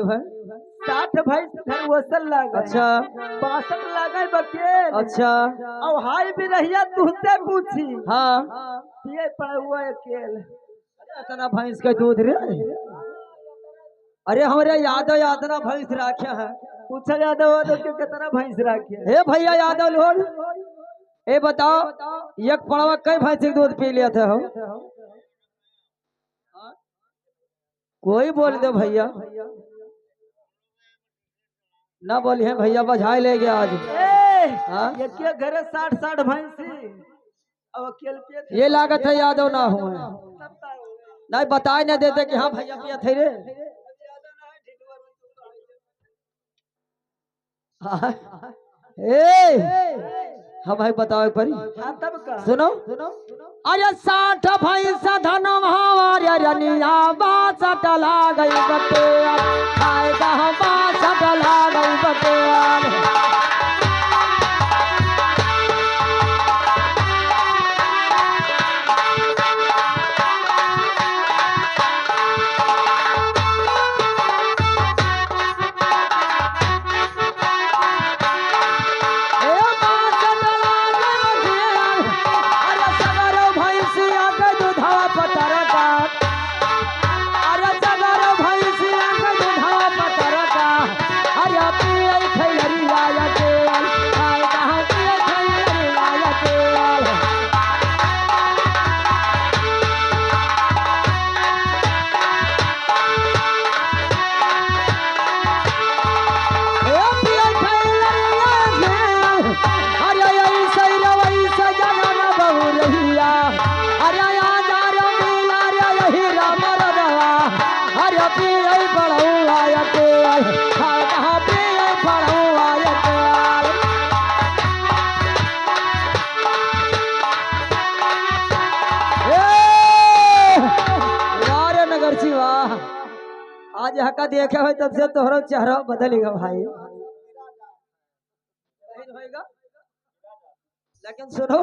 करीब है 60 भैंस घर वसल लगा। अच्छा 62 लगा बकेल। अच्छा और हाई भी रहिया तुझसे पूछी। हाँ पिए पड़ा हुआ अकेल। इतना भैंस का दूध रे अरे हमारे यादव यादना भैंस राख्या है पूछा यादव वादव के कितना भैंस रखे। हे भैया यादव लोग ए बताओ एक पड़वा कई भैंस के दूध पी लिया था हो कोई बोल दो भैया ना बोलिए भैया बजाय ले गया आज हाँ? ये के घरे 60 भैंसी अब अकेल पे ये लागत है यादव ना हुए नहीं बताए ना देते कि हाँ भैया पिया थे रे हाँ। हाँ भाई बताओ एक बारी हाँ तब का सुनो अरे 60 भैंस धनम हमारे रनिया बासठ ला गई बटे आए कहाँ बासठ ला गई बटे आज हका देखे हो तब से तोहरा चेहरा बदलेगा भाई लेकिन सुनो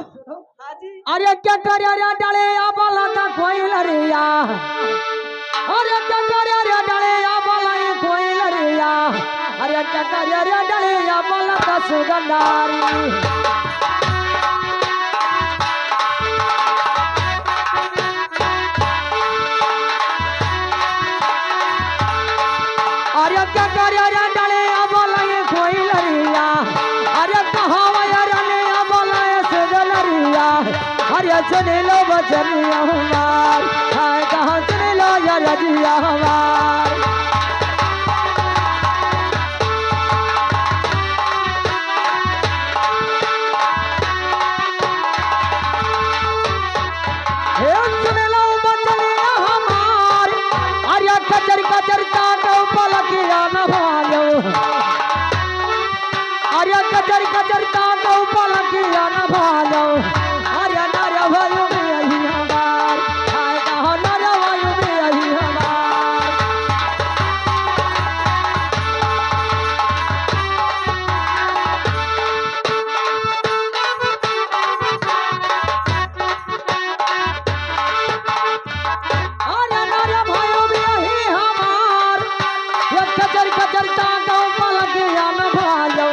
अरे क्या करे रे डाले बाला का कोई लरिया अरे क्या करे रे डाले बाला कोई लरिया अरे क्या करे रे डाले बाला का सुगंधारी अरे क्या करे रे डाले बाला कोई लरिया अरे कहाँ अरे सुन लो बचनिया हमार हाय कहाँ सुन लो या रजिया हमार सुन लो बचनिया हमार अरे कचर कचर ताको पलकिया न भालो अरे कचर कचर ताको पलकिया न भालो वायु में यही हमार हाय कहाँ नर वायु में यही हमार अरे नर वायु में यही हमार ये कचर कचर ताको पलकिया न भालो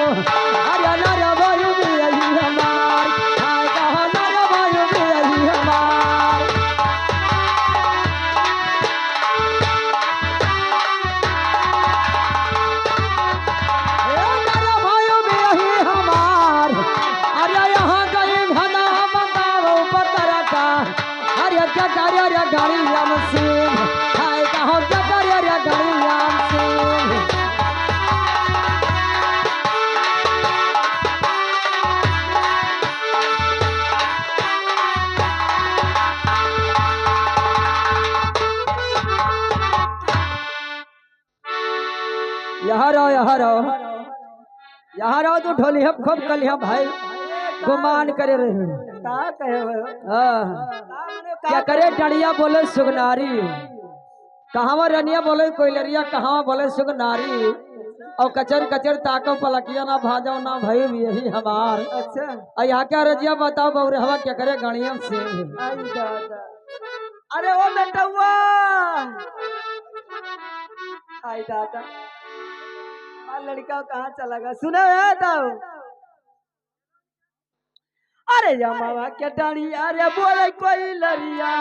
अरे नर वायु में यही हमार हाय कहाँ नर वायु में यही हमार नर वायु में यही हमार अरे यहाँ गई घना बताओ पतर का अरे क्या करे रे गाड़ी राम सिंह हाय कहाँ क्या करे रे गाड़ी राम सिंह यहाँ रहो यहाँ रहो तो ढोली हम खूब कलिया भाई गुमान करे रहे का कहे हो क्या करे डड़िया बोले सुगनारी कहाँ रनिया बोले कोयलरिया कहाँ बोले सुगनारी और कचर कचर ताको पलकिया ना भाजो ना भाई यही हमार अच्छा यहाँ क्या रजिया बताओ बउरे हवा क्या करे गणिया से आई दादा अरे ओ बेटा हुआ आई दादा लड़का कहाँ चला गया सुनो है तो अरे जमावा के डाड़ी अरे बोले कोई लड़िया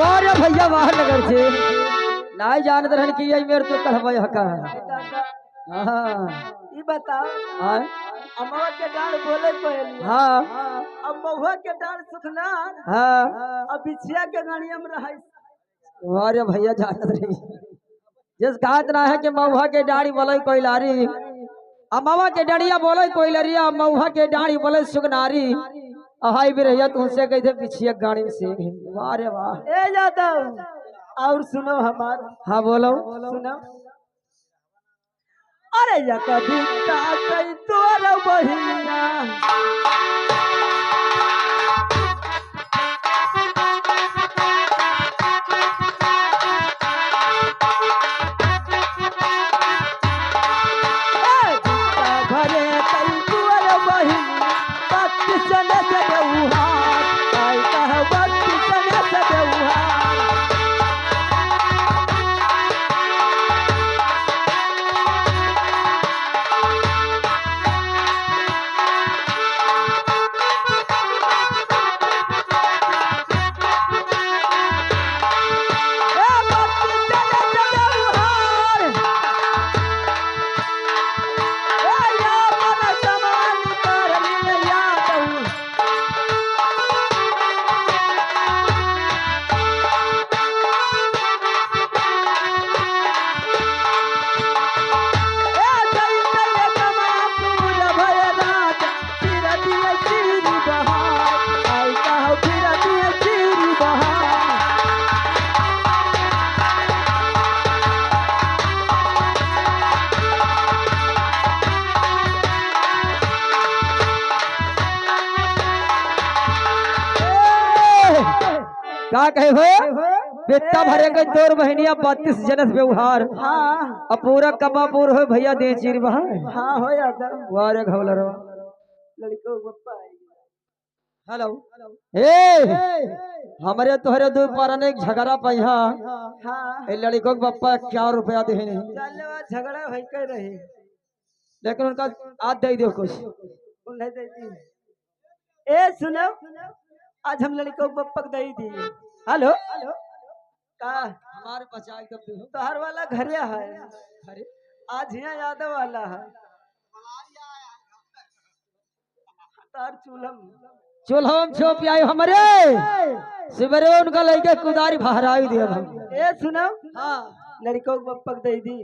वारे भैया बाहर नगर से नाई जानत रहन की यही मेरे तो कहबे हका हां ई बताओ हां अमवा के डाल बोले पहली हां अमवा के डाल सुखना हां अब बिछिया के गाड़िया में रहाई वारे भैया जानत रही जिस कहत ना है कि मऊहा के डाड़ी बोले कोइलारी अमवा के डड़िया बोले कोइलरिया मऊहा के डाड़ी बोले सुगनारी हाय भी रहिया तुमसे कैसे पिछिया गाड़ी से वाह रे वाह ए यादव और सुनो हमार हाँ बोलो सुनो अरे या कभी का कई तोर बहिया भरे कई तोर बहिया बात चले से व्यवहार आई कह बात चले से व्यवहार का कहे हो बेटा भरे गए तोर बहनिया 32 जनस व्यवहार हाँ अब पूरा कमापुर हो भैया दे चीर बहा हाँ हो यादव वारे घवलर लड़को पप्पा हेलो ए हमारे तोहरे दो पारने एक झगड़ा पहिया हाँ ए लड़को के पप्पा 4 रुपया दे नहीं चलवा झगड़ा भई कर रहे लेकिन उनका आज दे दियो कुछ उन्हें दे दी ए सुनो आज हम लड़को को पप्पा दे दी हेलो का हमारे बचाई कब दे तो हर वाला घरे है अरे आज यहाँ यादव वाला है तार चूलम चूल्हा छोप आयो हमरे सिबरे उनका लइके कुदारी बहराई दिया हम ए सुनो हां लड़को को पप्पा दे दी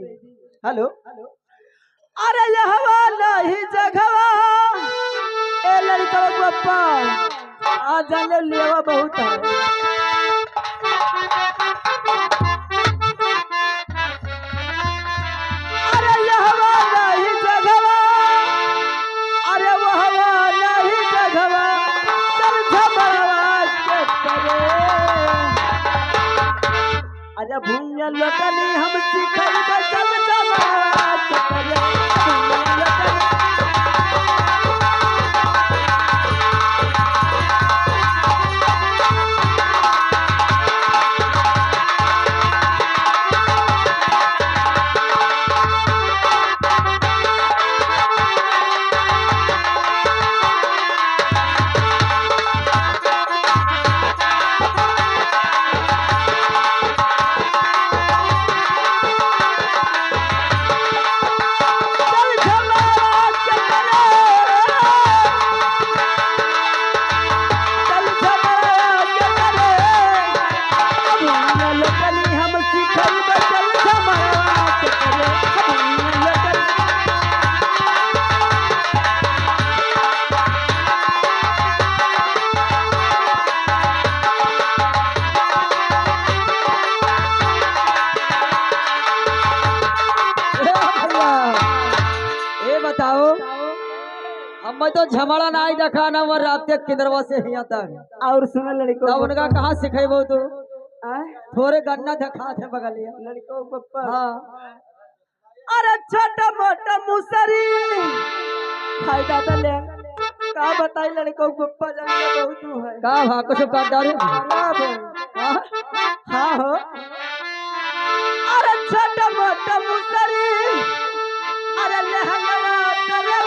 हेलो अरे यह वाला ही जगह ए लड़को को पप्पा आज जाने लेवा बहुत है अरे यह वाला ही जगह अरे वह वाला ही जगह चल झमरवा के करे अरे भूया लटनी हम सिखल चल झमरवा के करे भूया लटनी अब मैं तो झमाड़ा ना ही देखा ना वो रात के किधरवा से यहाँ तक। और सुनो लड़को तब उनका कहाँ सिखेबो तू? आय? थोड़े गन्ना दिखा थे बगलिया। लड़को पप्पा हाँ अरे छोटा मोटा मुसरी फायदा तो ले का बताई लड़को पप्पा जाने बहुत तू है का भा कुछ कर डाले। हाँ हो अरे छोटा मोटा मुसरी अरे लहंगा तेरे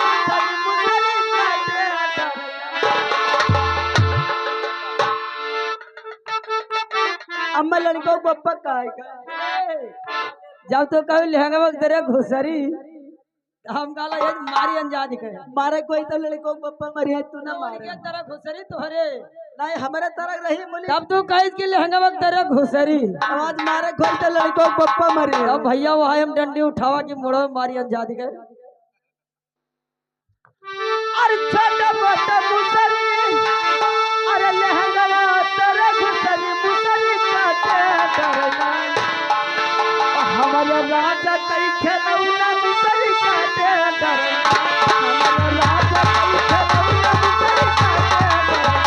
मुसरी काटे अम्मा लड़को पप्पा का जब तो कभी लहंगा तेरे घुसरी हम काला ये मारी अंजाद के मारे कोई तो लड़को पप्पा मरी है तू ना मारे तेरा घुसरी तोहरे नहीं हमारे तरह रही बोली तब तू कही कि लहंगा तेरा घुसरी आवाज मारे कोई तो लड़को पप्पा मरी है अब भैया वहां हम डंडी उठावा कि मुड़ो मारी अंजाद के। अरे छोटा मोटा मुसरी अरे लहंगा तेरे घुसरी मुसरी काटे डरना हमारे राजा कई खेलौना मुसरी काटे डरना हमारे राजा कई खेलौना मुसरी काटे डरना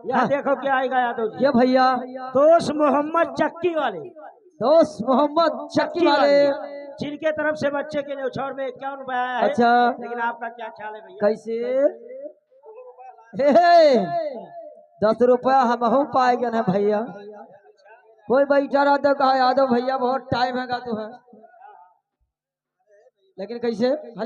यह देखो क्या आएगा यादव जी। ये भैया दोस्त मोहम्मद चक्की वाले दोस्त मोहम्मद चक्की वाले जिनके तरफ से बच्चे के न्यौछावर में 51 रुपए आया है। अच्छा लेकिन आपका क्या ख्याल है भैया? कैसे हे 10 रुपया हम पाए गए ना भैया। कोई बैठा रहा तो कहा यादव भैया बहुत टाइम है तो है लेकिन कैसे